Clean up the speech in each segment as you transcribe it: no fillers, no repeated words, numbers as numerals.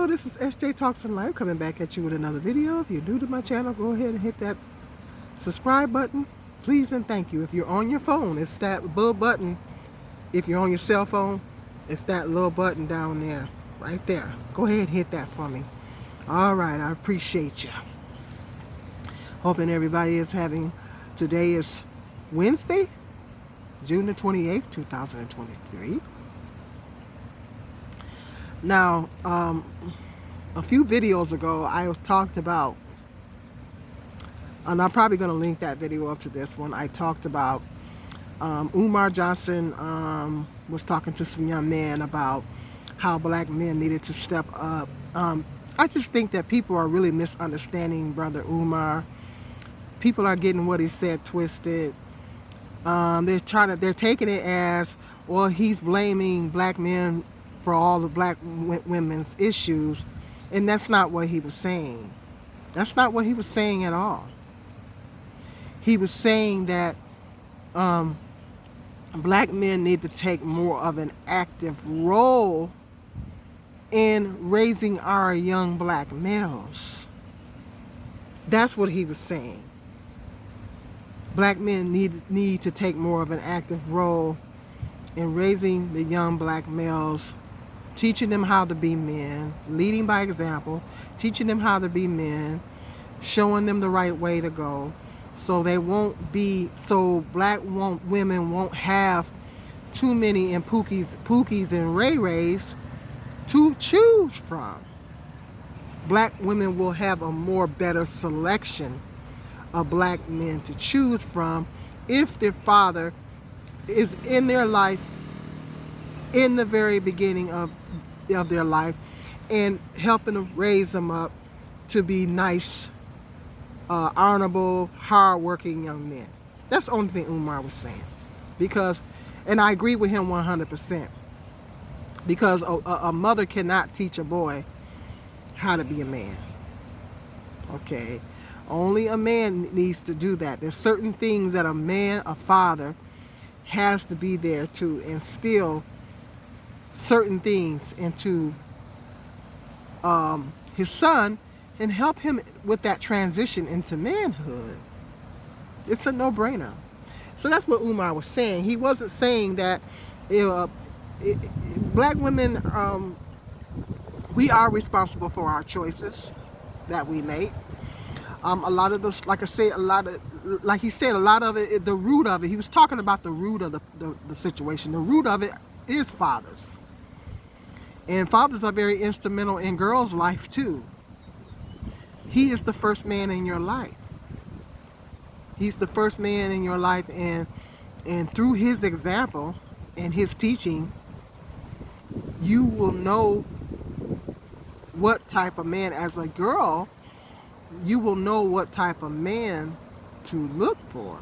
Hello, this is SJ Talks in Life coming back at you with another video. If you're new to my channel, go ahead and hit that subscribe button. Please and thank you. If you're on your phone, it's that little button. If you're on your cell phone, it's that little button down there, right there. Go ahead and hit that for me. All right, I appreciate you. Hoping everybody is having, today is Wednesday, June the 28th, 2023. Now, a few videos ago, I talked about, and I'm probably going to link that video up to this one. I talked about Umar Johnson was talking to some young men about how black men needed to step up. I just think that people are really misunderstanding Brother Umar. People are getting what he said twisted. They're taking it as, well, he's blaming black men for all the black women's issues, and that's not what he was saying. That's not what he was saying at all. He was saying that black men need to take more of an active role in raising our young black males. That's what he was saying. Black men need to take more of an active role in raising the young black males, teaching them how to be men, leading by example, teaching them how to be men, showing them the right way to go, so black women won't have too many and Pookies and Ray Rays to choose from. Black women will have a more better selection of black men to choose from if their father is in their life in the very beginning of their life, and helping to raise them up to be nice, honorable, hard-working young men. That's the only thing Umar was saying. And I agree with him 100%. Because a mother cannot teach a boy how to be a man. Okay? Only a man needs to do that. There's certain things that a father, has to be there to instill certain things into his son and help him with that transition into manhood. It's a no-brainer. So that's what Umar was saying. He wasn't saying that black women, we are responsible for our choices that we make. A lot of those, like I said, like he said, a lot of it, the root of it, he was talking about the root of the situation. The root of it is fathers. And fathers are very instrumental in girls' life too. He is the first man in your life. He's the first man in your life, and through his example and his teaching, you will know what type of man, as a girl, you will know what type of man to look for.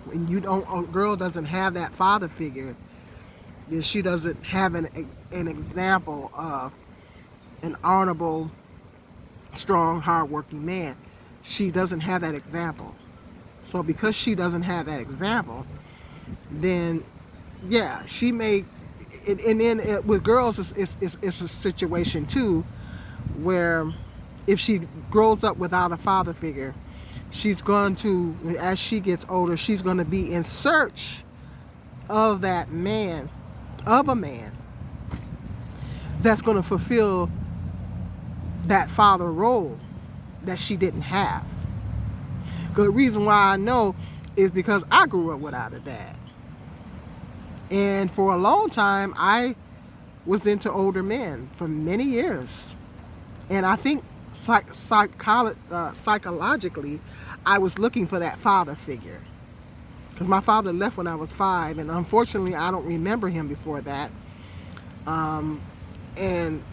When a girl doesn't have that father figure, then she doesn't have an example of an honorable, strong, hardworking man. She doesn't have that example. So because she doesn't have that example, then yeah, she may. And then with girls, it's a situation too, where if she grows up without a father figure, she's going to, as she gets older, she's going to be in search of that man, of a man that's going to fulfill that father role that she didn't have. The reason why I know is because I grew up without a dad. And for a long time, I was into older men for many years. And I think psychologically, I was looking for that father figure. Because my father left when I was 5, and unfortunately, I don't remember him before that. And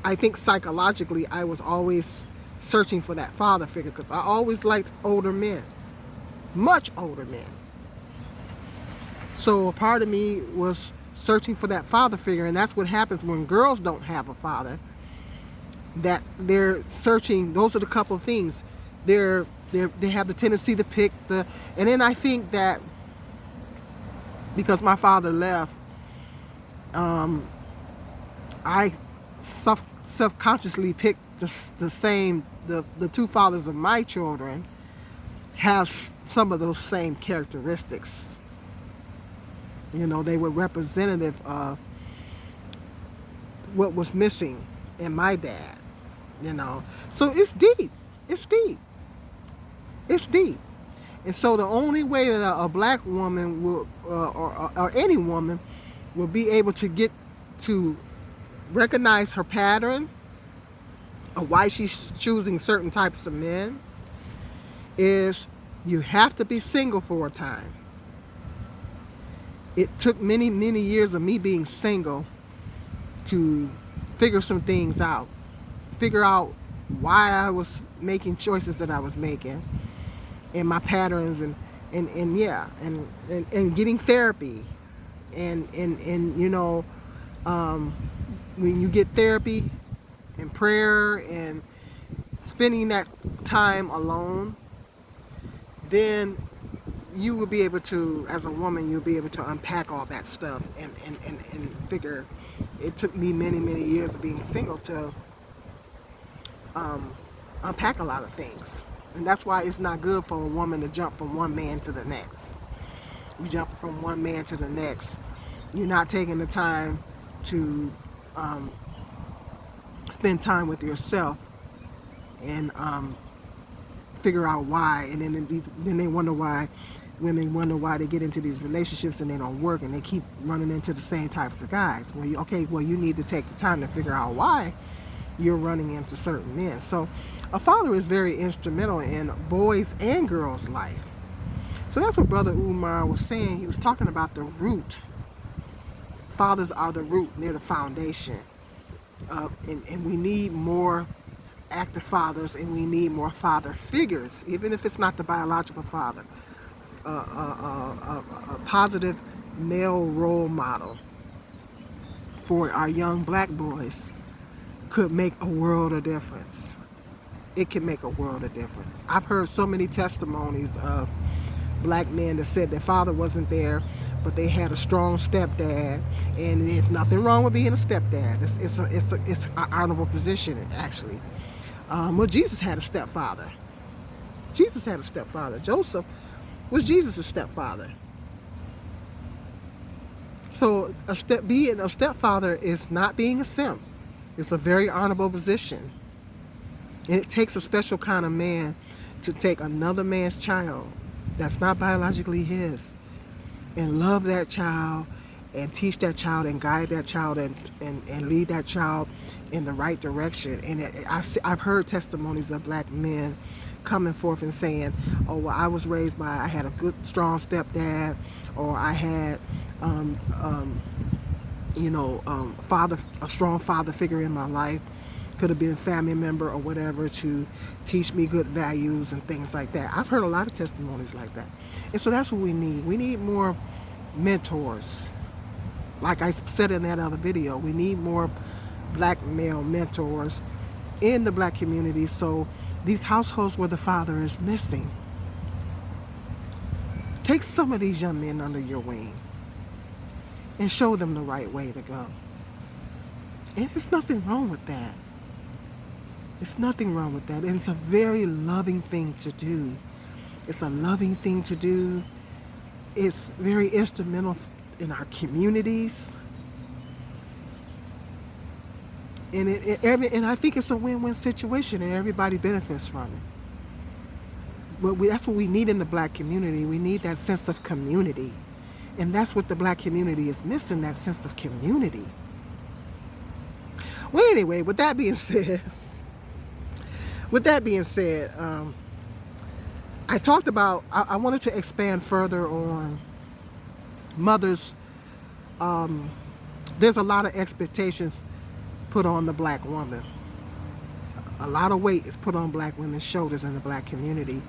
I think psychologically, I was always searching for that father figure, because I always liked older men, much older men. So a part of me was searching for that father figure, and that's what happens when girls don't have a father. That they're searching. Those are the couple of things. They have the tendency to pick and then I think that because my father left, I subconsciously picked the two fathers of my children have some of those same characteristics. You know, they were representative of what was missing in my dad, you know. So it's deep. It's deep. It's deep. And so the only way that a black woman will, or any woman, will be able to get to recognize her pattern of why she's choosing certain types of men is you have to be single for a time. It took many, many years of me being single to figure some things out. Figure out why I was making choices that I was making and my patterns and getting therapy. And you know, when you get therapy and prayer and spending that time alone, then you will be able to, as a woman, you'll be able to unpack all that stuff and figure. It took me many, many years of being single to unpack a lot of things. And that's why it's not good for a woman to jump from one man to the next. You jump from one man to the next. You're not taking the time to spend time with yourself and figure out why. And then they wonder why women wonder why they get into these relationships and they don't work and they keep running into the same types of guys. Well, you need to take the time to figure out why you're running into certain men. So a father is very instrumental in boys and girls' life. So that's what Brother Umar was saying. He was talking about the root. Fathers are the root, they're the foundation. And we need more active fathers, and we need more father figures, even if it's not the biological father. A positive male role model for our young black boys could make a world of difference. It can make a world of difference. I've heard so many testimonies of black men that said their father wasn't there, but they had a strong stepdad, and there's nothing wrong with being a stepdad. It's an honorable position, actually. Well, Jesus had a stepfather. Jesus had a stepfather. Joseph was Jesus' stepfather. So being a stepfather is not being a simp. It's a very honorable position. And it takes a special kind of man to take another man's child that's not biologically his and love that child and teach that child and guide that child and lead that child in the right direction. And I've heard testimonies of black men coming forth and saying, oh, well, I had a good, strong stepdad, or I had, a strong father figure in my life. Could have been a family member or whatever to teach me good values and things like that. I've heard a lot of testimonies like that. And so that's what we need. We need more mentors. Like I said in that other video, we need more black male mentors in the black community, so these households where the father is missing, take some of these young men under your wing and show them the right way to go. And there's nothing wrong with that. It's nothing wrong with that. And it's a very loving thing to do. It's a loving thing to do. It's very instrumental in our communities. And I think it's a win-win situation, and everybody benefits from it. But that's what we need in the black community. We need that sense of community. And that's what the black community is missing, that sense of community. Well, anyway, with that being said, I talked about, I wanted to expand further on mothers. There's a lot of expectations put on the black woman. A lot of weight is put on black women's shoulders in the black community.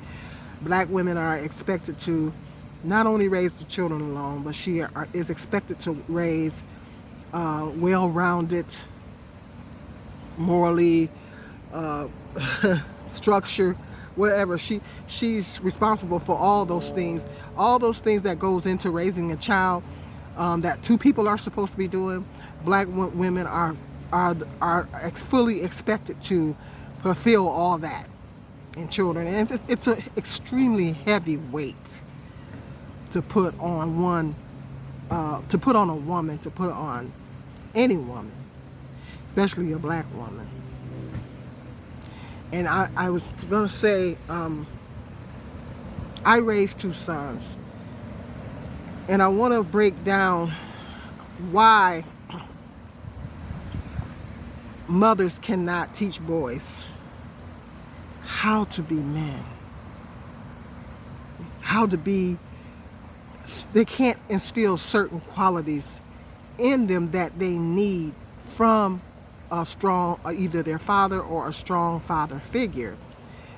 Black women are expected to not only raise the children alone, but she is expected to raise well-rounded, morally structure, whatever. She's responsible for all those things that goes into raising a child that two people are supposed to be doing. Black women are fully expected to fulfill all that in children, and it's an extremely heavy weight to put on to put on a woman, to put on any woman, especially a black woman. And I was gonna say, I raised 2 sons, and I want to break down why mothers cannot teach boys how to be men, how to be. They can't instill certain qualities in them that they need from a strong, either their father or a strong father figure.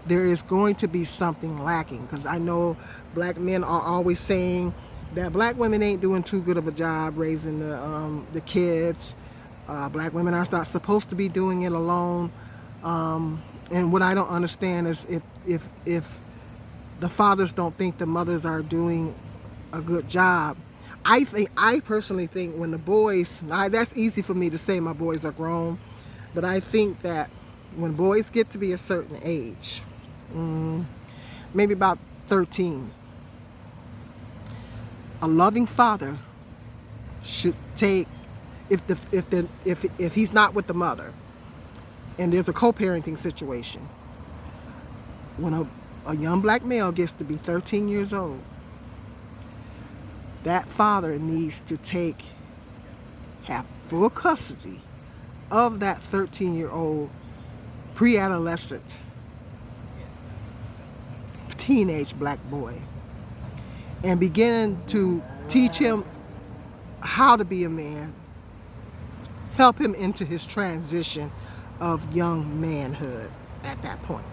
There is going to be something lacking, because I know black men are always saying that black women ain't doing too good of a job raising the kids. Black women are not supposed to be doing it alone. And what I don't understand is if the fathers don't think the mothers are doing a good job. I personally think when the boys, that's easy for me to say, my boys are grown, but I think that when boys get to be a certain age, maybe about 13, a loving father should take, if he's not with the mother and there's a co-parenting situation, when a young black male gets to be 13 years old, that father needs to have full custody of that 13-year-old pre-adolescent teenage black boy and begin to teach him how to be a man, help him into his transition of young manhood at that point.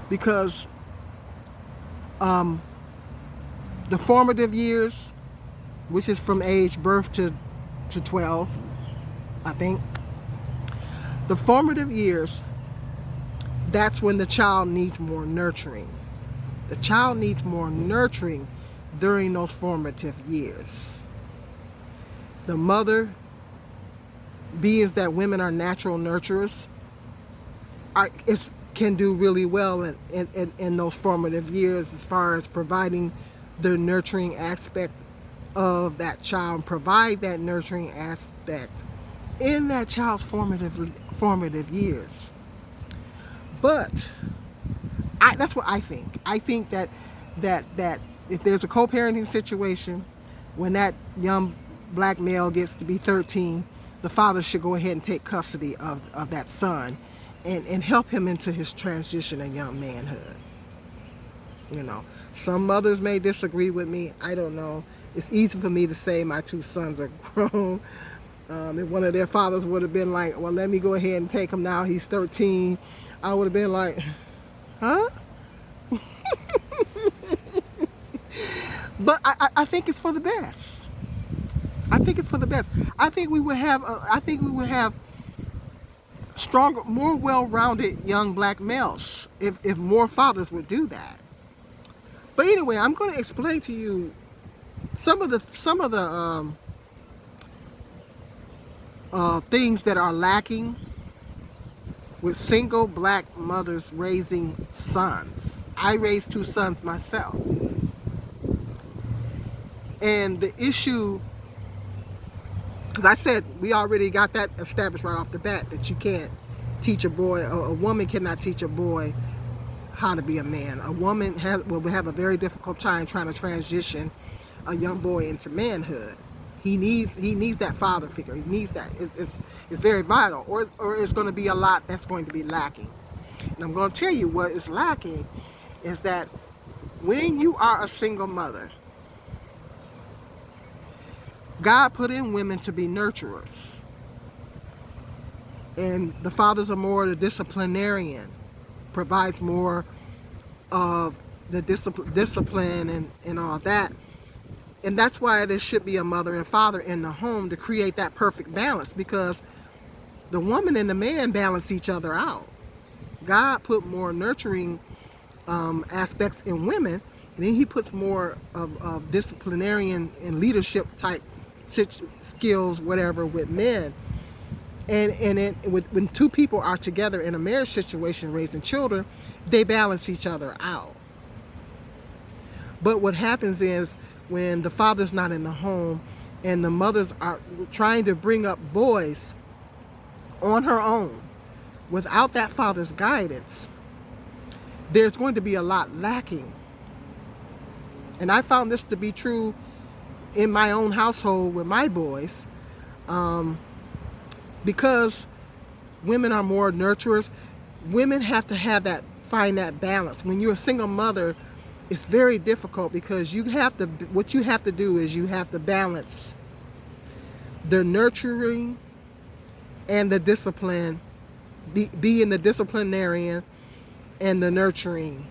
Because the formative years, which is from age birth to 12, I think, the formative years, that's when the child needs more nurturing. The child needs more nurturing during those formative years. The mother, being that women are natural nurturers, can do really well in those formative years as far as providing the nurturing aspect of that child, and provide that nurturing aspect in that child's formative years. But that's what I think. I think that if there's a co-parenting situation, when that young black male gets to be 13, the father should go ahead and take custody of that son and help him into his transition of young manhood. You know, some mothers may disagree with me. I don't know. It's easy for me to say my 2 sons are grown. If one of their fathers would have been like, well, let me go ahead and take him now, he's 13, I would have been like, huh? But I think it's for the best. I think it's for the best. I think we would have stronger, more well-rounded young black males if more fathers would do that. But anyway, I'm going to explain to you some of the things that are lacking with single black mothers raising sons. I raised 2 sons myself, and the issue, because I said we already got that established right off the bat, that you can't teach a boy, a woman cannot teach a boy how to be a man. A woman will have a very difficult time trying to transition a young boy into manhood. He needs that father figure. He needs that. It's very vital, or it's going to be a lot that's going to be lacking. And I'm going to tell you what is lacking is that when you are a single mother, God put in women to be nurturers, and the fathers are more the disciplinarian, provides more of the discipline and all that. And that's why there should be a mother and father in the home to create that perfect balance, because the woman and the man balance each other out. God put more nurturing aspects in women, and then he puts more of disciplinarian and leadership type skills, whatever, with men. When two people are together in a marriage situation raising children, they balance each other out. But what happens is when the father's not in the home and the mothers are trying to bring up boys on her own without that father's guidance, there's going to be a lot lacking. And I found this to be true in my own household with my boys, because women are more nurturers. Women have to have that, find that balance. When you're a single mother, it's very difficult because what you have to do is you have to balance the nurturing and the discipline, being the disciplinarian and the nurturing.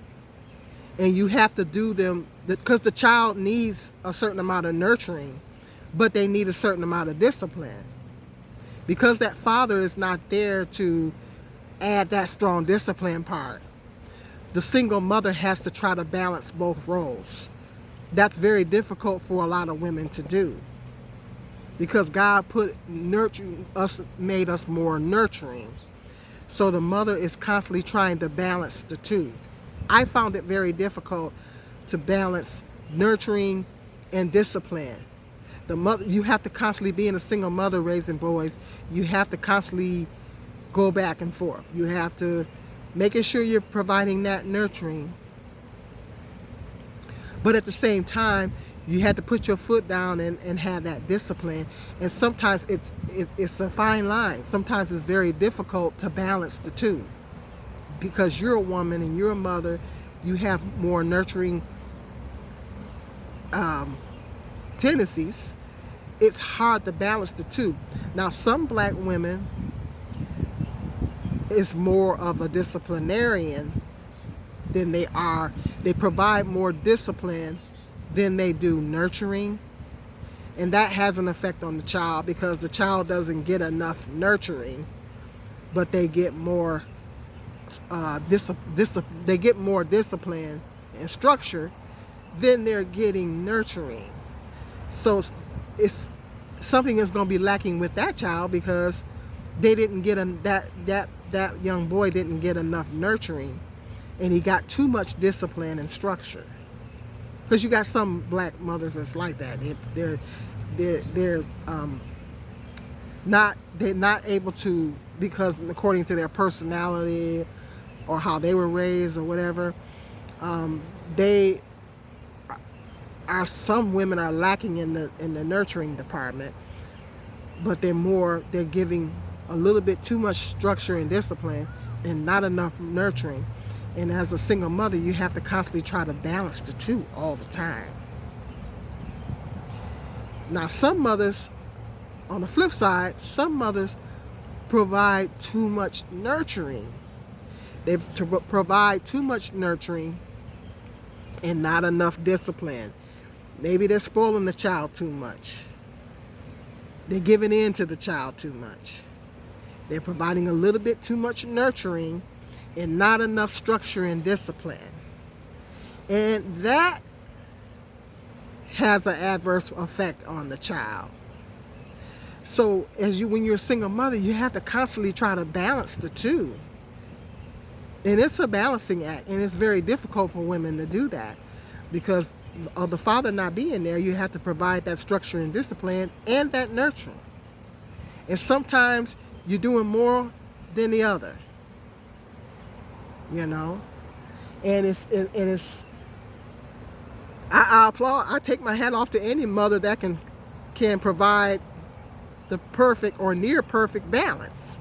And you have to do them because the child needs a certain amount of nurturing, but they need a certain amount of discipline. Because that father is not there to add that strong discipline part, the single mother has to try to balance both roles. That's very difficult for a lot of women to do, because God made us more nurturing. So the mother is constantly trying to balance the two. I found it very difficult to balance nurturing and discipline. You have to constantly, being a single mother raising boys, you have to constantly go back and forth. You have to making sure you're providing that nurturing, but at the same time you have to put your foot down and have that discipline. And sometimes it's a fine line. Sometimes it's very difficult to balance the two, because you're a woman and you're a mother. You have more nurturing tendencies. It's hard to balance the two. Now, some black women is more of a disciplinarian than they are. They provide more discipline than they do nurturing. And that has an effect on the child, because the child doesn't get enough nurturing, but they get more they get more discipline and structure than they're getting nurturing. So it's something is going to be lacking with that child, because they didn't get that young boy didn't get enough nurturing, and he got too much discipline and structure. Because you got some black mothers that's like that. They're not able to, because according to their personality or how they were raised or whatever, some women are lacking in the nurturing department, but they're giving a little bit too much structure and discipline and not enough nurturing. And as a single mother, you have to constantly try to balance the two all the time. Now, some mothers, on the flip side, some mothers provide too much nurturing. They provide too much nurturing and not enough discipline. Maybe they're spoiling the child too much. They're giving in to the child too much. They're providing a little bit too much nurturing and not enough structure and discipline. And that has an adverse effect on the child. So when you're a single mother, you have to constantly try to balance the two. And it's a balancing act, and it's very difficult for women to do that, because of the father not being there. You have to provide that structure and discipline and that nurturing. And sometimes you're doing more than the other, you know. And I applaud. I take my hat off to any mother that can provide the perfect or near perfect balance.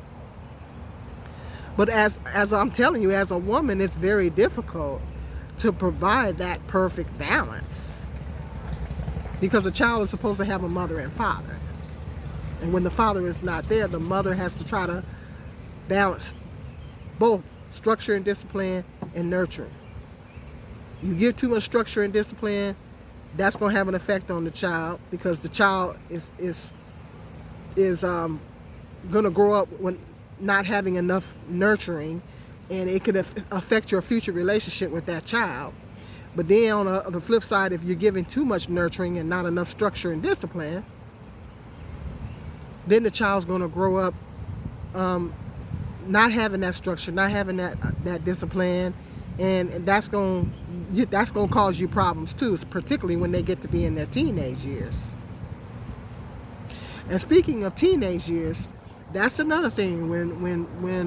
But as I'm telling you, as a woman, it's very difficult to provide that perfect balance, because a child is supposed to have a mother and father. And when the father is not there, the mother has to try to balance both structure and discipline and nurturing. You give too much structure and discipline, that's going to have an effect on the child, because the child is going to grow up when not having enough nurturing, and it could affect your future relationship with that child. But then on the flip side, if you're giving too much nurturing and not enough structure and discipline, then the child's going to grow up not having that structure, not having that discipline, and that's gonna cause you problems too, particularly when they get to be in their teenage years. And speaking of teenage years, that's another thing. When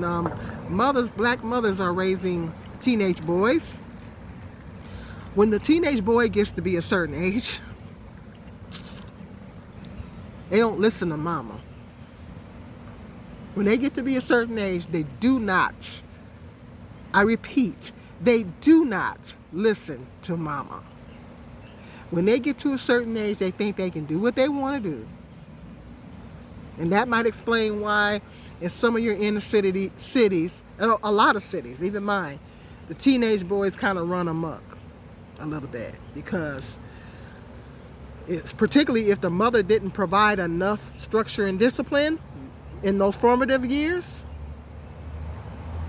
black mothers are raising teenage boys, when the teenage boy gets to be a certain age, they don't listen to mama. When they get to be a certain age, they do not, I repeat, they do not listen to mama. When they get to a certain age, they think they can do what they want to do. And that might explain why in some of your inner cities, a lot of cities, even mine, the teenage boys kind of run amok a little bit, because it's particularly if the mother didn't provide enough structure and discipline in those formative years.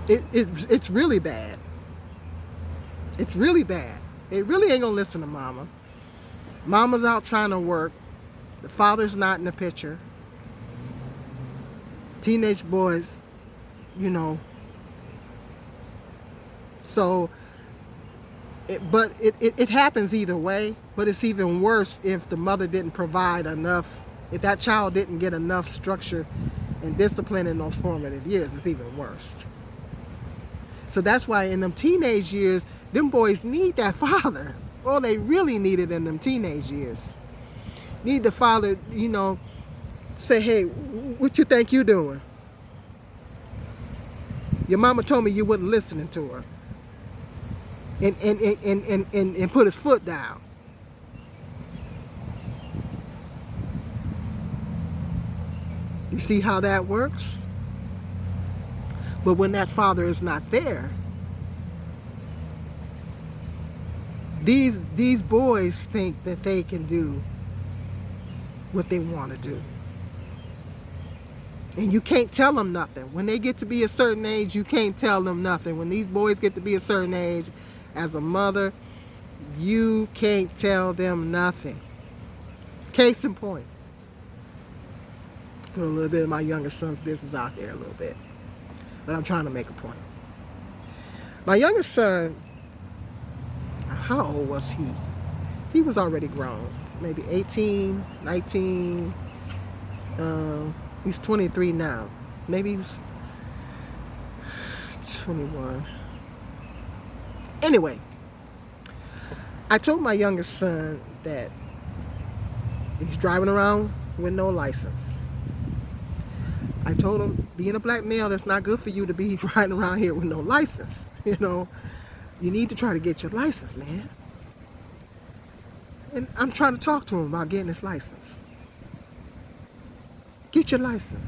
It's really bad. It's really bad. They really ain't gonna listen to mama. Mama's out trying to work. The father's not in the picture. Teenage boys, so it happens either way, but it's even worse if the mother didn't provide enough, if that child didn't get enough structure and discipline in those formative years. It's even worse. So that's why in them teenage years, them boys need that father. Oh, they really need it in them teenage years. Need the father, say, hey, what you think you doing? Your mama told me you wasn't listening to her. And put his foot down. You see how that works? But when that father is not there, these boys think that they can do what they want to do. And you can't tell them nothing. When they get to be a certain age, you can't tell them nothing. When these boys get to be a certain age, as a mother, you can't tell them nothing. Case in point. Put a little bit of my youngest son's business out there a little bit. But I'm trying to make a point. My youngest son, how old was he? He was already grown. Maybe 18, 19. He's 23 now. Maybe he was 21. Anyway, I told my youngest son that he's driving around with no license. I told him, being a black male, that's not good for you to be riding around here with no license. You need to try to get your license, man. And I'm trying to talk to him about getting his license. Get your license.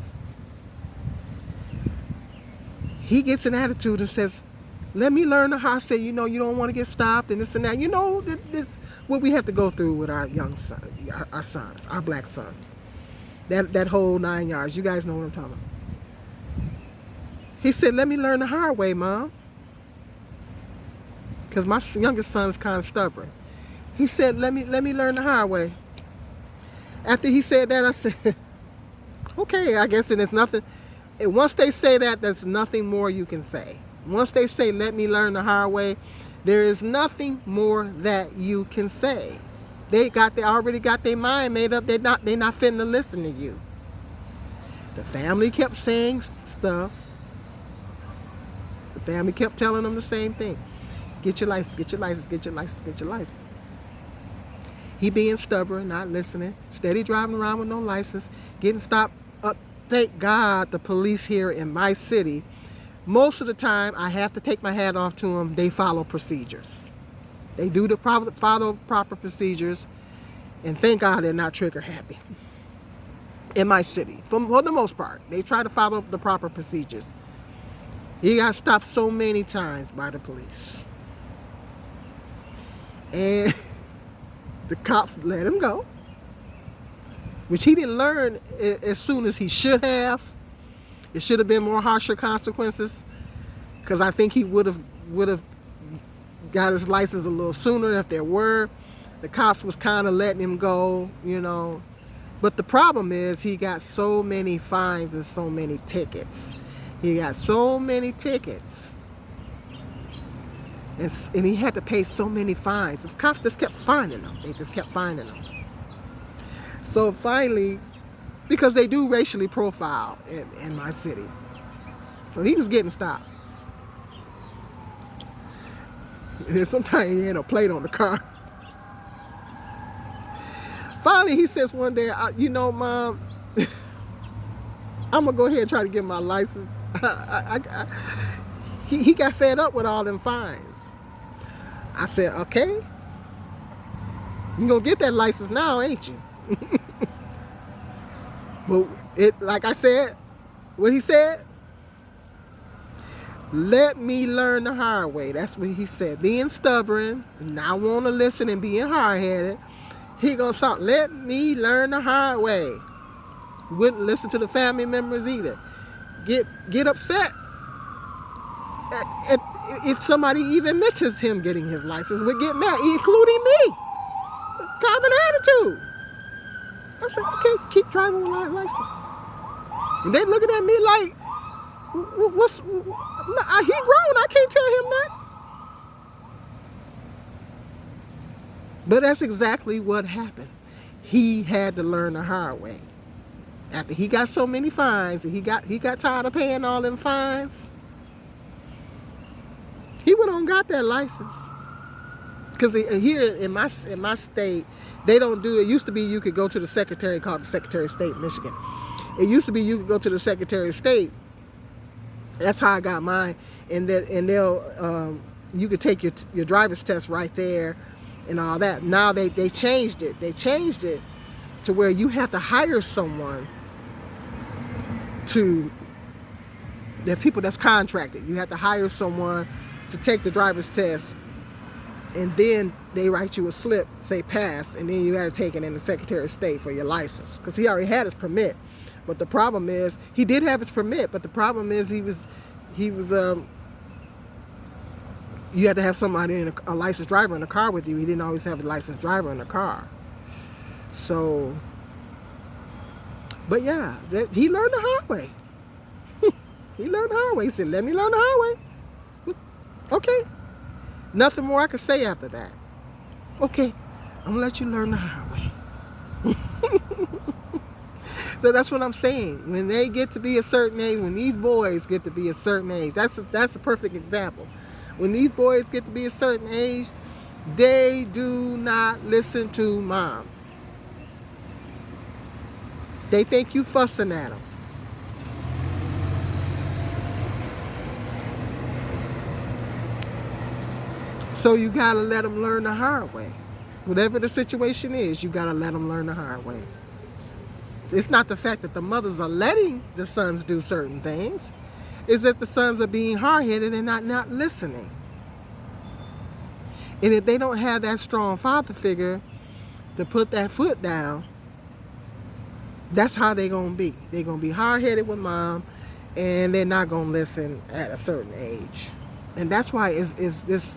He gets an attitude and says, let me learn how. I say, you don't want to get stopped and this and that. This what we have to go through with our young sons, our sons, our black sons. That whole 9 yards. You guys know what I'm talking about. He said, let me learn the hard way, Mom. Because my youngest son is kind of stubborn. He said, let me learn the hard way. After he said that, I said, okay, I guess it's nothing. And once they say that, there's nothing more you can say. Once they say, let me learn the hard way, there is nothing more that you can say. They already got their mind made up. They're not finna to listen to you. The family kept saying stuff. The family kept telling them the same thing. Get your license, get your license, get your license, get your license. He being stubborn, not listening, steady driving around with no license, getting stopped. Thank God the police here in my city, most of the time I have to take my hat off to them. They follow procedures. They do follow proper procedures, and thank God they're not trigger happy. In my city, for the most part, they try to follow the proper procedures. He got stopped so many times by the police, and the cops let him go, which he didn't learn as soon as he should have. It should have been more harsher consequences, because I think he would have got his license a little sooner if there were. The cops was kind of letting him go, But the problem is he got so many fines and so many tickets. He got so many tickets. And he had to pay so many fines. The cops just kept finding him. They just kept finding him. So finally, because they do racially profile in my city. So he was getting stopped. And then sometimes he had a plate on the car. Finally, he says one day, you know, Mom, I'm going to go ahead and try to get my license. He got fed up with all them fines. I said, okay, you're going to get that license now, ain't you? But like I said, what he said, let me learn the hard way. That's what he said. Being stubborn, not want to listen and being hard-headed, he going to start, let me learn the hard way. Wouldn't listen to the family members either. Get upset if somebody even mentions him getting his license, would get mad, including me. Common attitude. I said, okay, keep driving without license. And they looking at me like, he grown, I can't tell him that. But that's exactly what happened. He had to learn the hard way. After he got so many fines, and he got tired of paying all them fines, he went on and got that license. Because here in my state, they don't do it. Used to be you could go to the secretary, called the Secretary of State in Michigan. It used to be you could go to the Secretary of State. That's how I got mine, and they'll you could take your driver's test right there, and all that. Now they changed it. They changed it to where you have to hire someone to. There are people that's contracted. You have to hire someone to take the driver's test, and then they write you a slip, say pass, and then you got to take it in the Secretary of State for your license, because he already had his permit. But the problem is, he did have his permit, but the problem is he was you had to have somebody a licensed driver in the car with you. He didn't always have a licensed driver in the car. So, but yeah, he learned the hard way. He learned the hard way. He said, let me learn the hard way. Okay. Nothing more I could say after that. Okay, I'm gonna let you learn the hard way. So that's what I'm saying. When they get to be a certain age, when these boys get to be a certain age, that's a perfect example. When these boys get to be a certain age, they do not listen to mom. They think you fussing at them. So you gotta let them learn the hard way. Whatever the situation is, you gotta let them learn the hard way. It's not the fact that the mothers are letting the sons do certain things. It's that the sons are being hard-headed and not listening. And if they don't have that strong father figure to put that foot down, that's how they're going to be. They're going to be hard-headed with mom, and they're not going to listen at a certain age. And that's why it's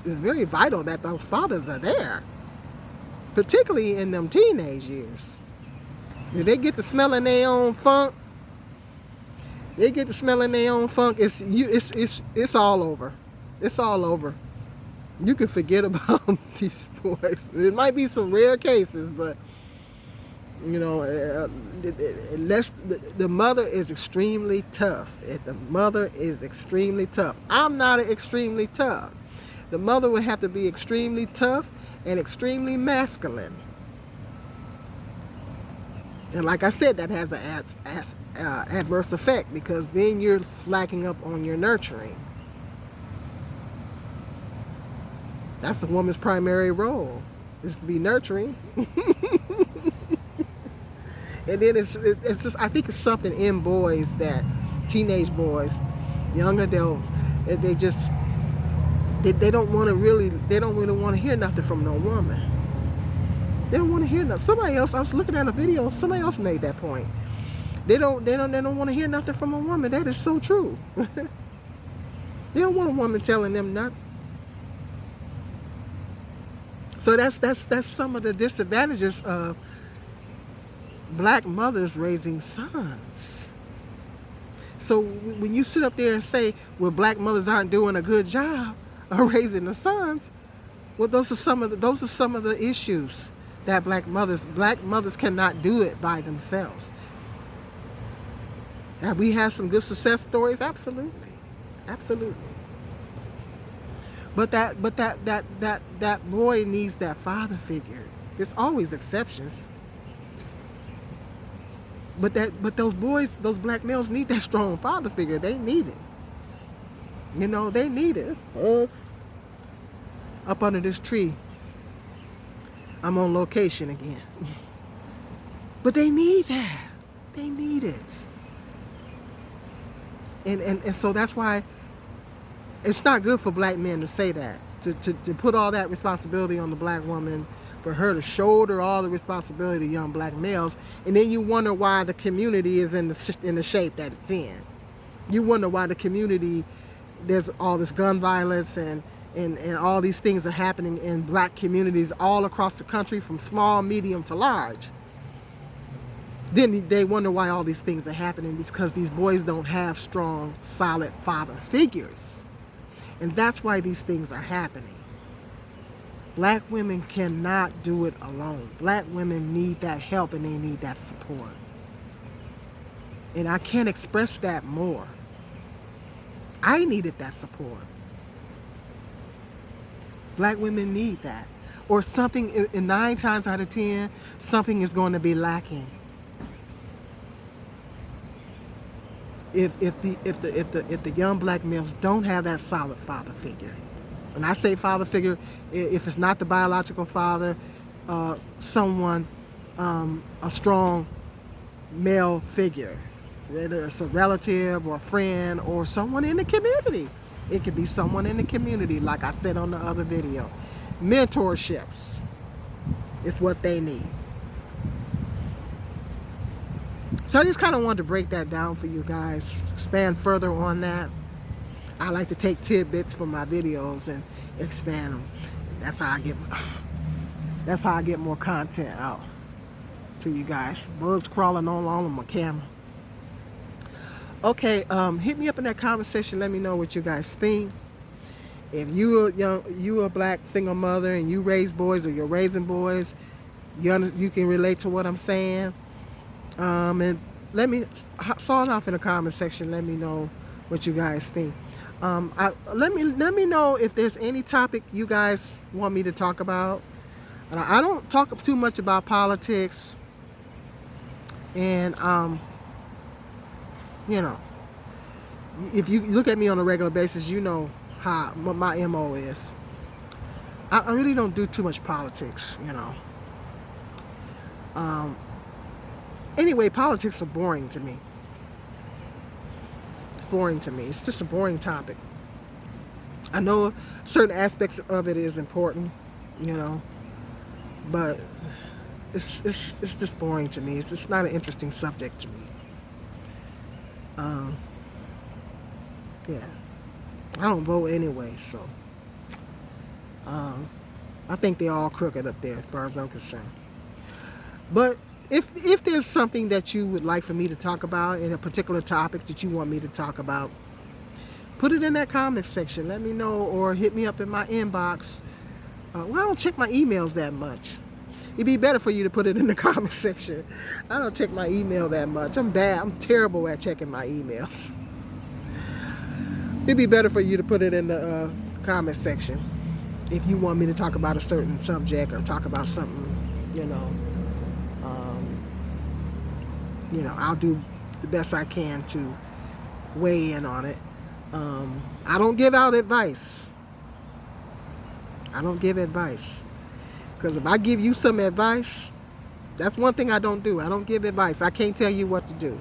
very vital that those fathers are there, particularly in them teenage years. If they get to smelling their own funk, it's all over. It's all over. You can forget about these boys. It might be some rare cases, but you know, unless the mother is extremely tough. If the mother is extremely tough, I'm not extremely tough. The mother would have to be extremely tough and extremely masculine. And like I said, that has an adverse effect, because then you're slacking up on your nurturing. That's a woman's primary role, is to be nurturing. And then it's just, I think it's something in boys, that teenage boys, young adults, they don't really want to hear nothing from no woman. They don't want to hear nothing. Somebody else, I was looking at a video, somebody else made that point. They don't want to hear nothing from a woman. That is so true. They don't want a woman telling them nothing. So that's some of the disadvantages of black mothers raising sons. So when you sit up there and say, well, black mothers aren't doing a good job of raising the sons, well, those are some of the issues that black mothers cannot do it by themselves. Have we had some good success stories? Absolutely, absolutely. But that boy needs that father figure. There's always exceptions. But those boys, those black males need that strong father figure. They need it. You know, they need it. It's bugs up under this tree. I'm on location again. But they need that. They need it. And so that's why it's not good for black men to say that. To put all that responsibility on the black woman, for her to shoulder all the responsibility of young black males, and then you wonder why the community is in the shape that it's in. You wonder why the community, there's all this gun violence and all these things are happening in black communities all across the country, from small, medium to large. Then they wonder why all these things are happening, because these boys don't have strong, solid father figures. And that's why these things are happening. Black women cannot do it alone. Black women need that help and they need that support. And I can't express that more. I needed that support. Black women need that. Or something, in 9 times out of 10, something is going to be lacking. If the young black males don't have that solid father figure. When I say father figure, if it's not the biological father, someone, a strong male figure, whether it's a relative or a friend or someone in the community. It could be someone in the community, like I said on the other video. Mentorships is what they need. So I just kind of wanted to break that down for you guys, expand further on that. I like to take tidbits from my videos and expand them. That's how I get more content out to you guys. Bugs crawling all on my camera. Okay, hit me up in that comment section. Let me know what you guys think. If you a black single mother and you raise boys or you're raising boys, you can relate to what I'm saying. And let me start off in the comment section. Let me know what you guys think. Let me know if there's any topic you guys want me to talk about. I don't talk too much about politics, and you know, if you look at me on a regular basis, you know what my MO is. I really don't do too much politics, you know. Anyway, politics are boring to me. It's boring to me. It's just a boring topic. I know certain aspects of it is important, you know, but it's just boring to me. It's not an interesting subject to me. Yeah, I don't vote anyway, so I think they're all crooked up there as far as I'm concerned. But if there's something that you would like for me to talk about, in a particular topic that you want me to talk about, put it in that comment section. Let me know, or hit me up in my inbox. Well, I don't check my emails that much. It'd be better for you to put it in the comment section. I don't check my email that much. I'm bad. I'm terrible at checking my emails. It'd be better for you to put it in the comment section if you want me to talk about a certain subject or talk about something, you know. I'll do the best I can to weigh in on it. I don't give out advice. I don't give advice. Because if I give you some advice, that's one thing I don't do. I don't give advice. I can't tell you what to do.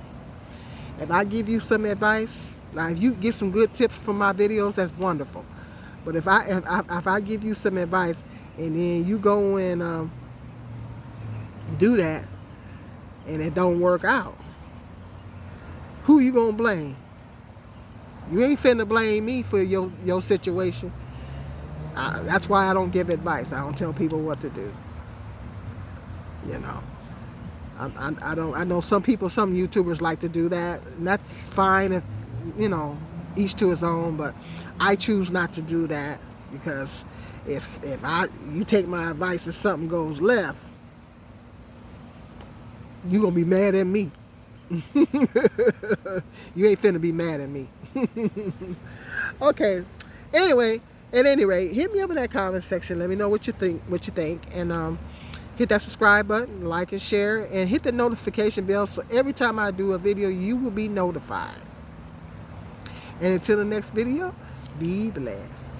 If I give you some advice, now if you get some good tips from my videos, that's wonderful. But if I give you some advice and then you go and do that and it don't work out, who you gonna blame? You ain't finna blame me for your situation. That's why I don't give advice. I don't tell people what to do. You know, I know some people, some YouTubers like to do that, and that's fine. you know, each to his own, but I choose not to do that, because if you take my advice and something goes left, you gonna be mad at me. You ain't finna be mad at me. Okay. Anyway, at any rate, hit me up in that comment section. Let me know what you think, and hit that subscribe button, like and share, and hit the notification bell so every time I do a video, you will be notified. And until the next video, be blessed.